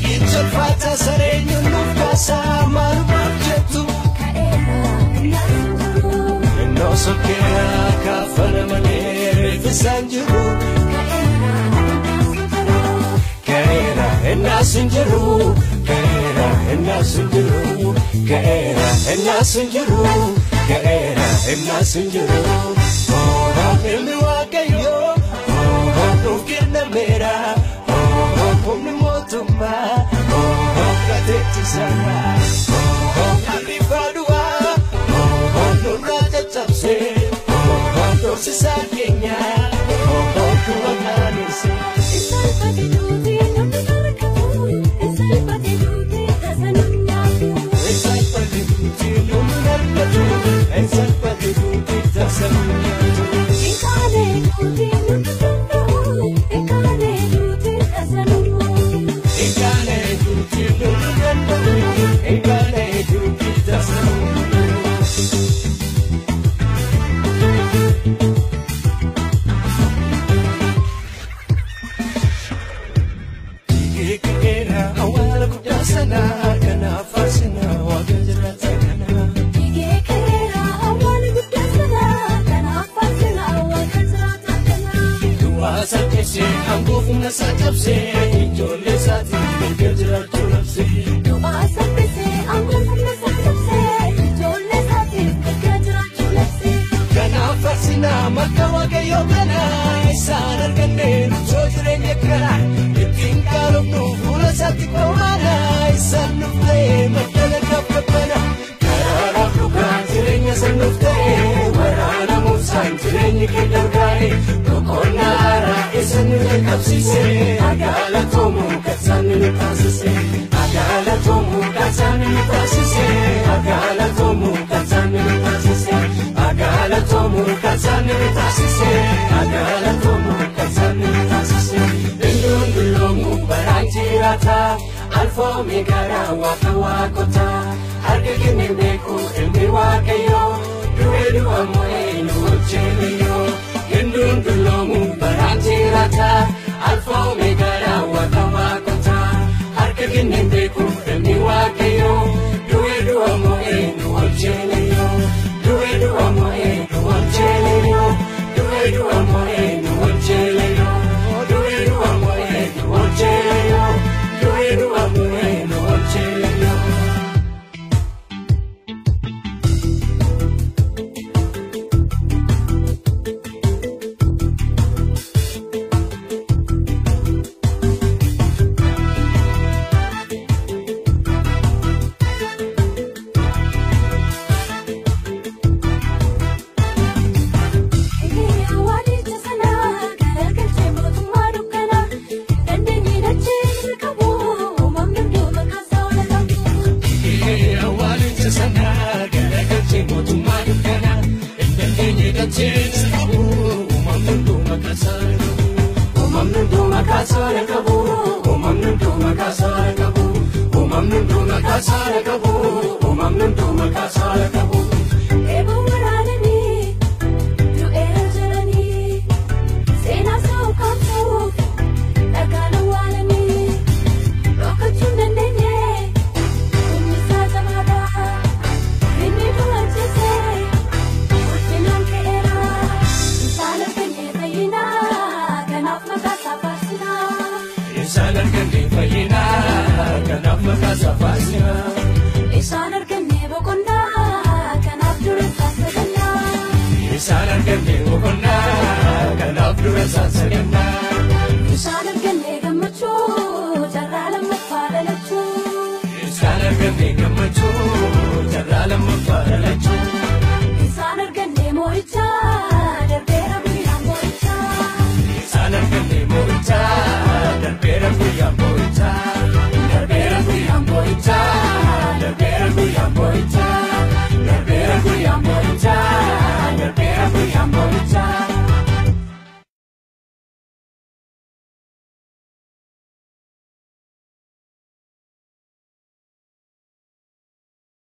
Fata sareenyu nufkasa marmarjetu No sokera kafana mane fisanjiru Kaera enna sinjiru Kaera enna sinjiru Kaera enna sinjiru Kaera enna sinjiru Oh ilmi wakayo Oh nufkirna mera Oh kumni motumba Sana Alifadua Nurata Tapse Dosi Sakenya Kuanganisi Isalpati Duti Nunarakabu Isalpati Duti Tasanunabu Isalpati Duti Nunarakabu Isalpati Duti Tasanunabu Ikane Duti Nunarakabu Ikane Duti Tasanunabu Ikane Duti Nunarakabu Ikane Duti Tasanunabu Kekera awal kudasana kana fasina wagajratana Kekera awal kudasana kana fasina wagajratana Dua sakese angufna sajabse ijole sati wagajratulapse Dua sakese angufna sajabse ijole sati wagajratulapse Kana fasina makawagayo kana isanar kanne chojrenya kana Sati kawana isanufte matala kapapana Karara bukan jirenya sanufte Warana musan jirenya kidargani Kokona ara isanule kapsise Agala tomu katsanile pasise Agala tomu katsanile pasise Agala tomu katsanile pasise Agala tomu katsanile pasise Agala tomu katsanile pasise Dendung Tirata, alfo mi gara waka wakota, arke kini beku ilmi wakayo, duedu amo enu cheliyo, gendun dulomu baratirata, alfo mi gara waka wakota, arke kini beku ilmi wakayo, duedu amo enu cheliyo, duedu amo enu cheliyo, duedu amo enu cheliyo, duedu amo enu cheliyo. Darbera kuyang boita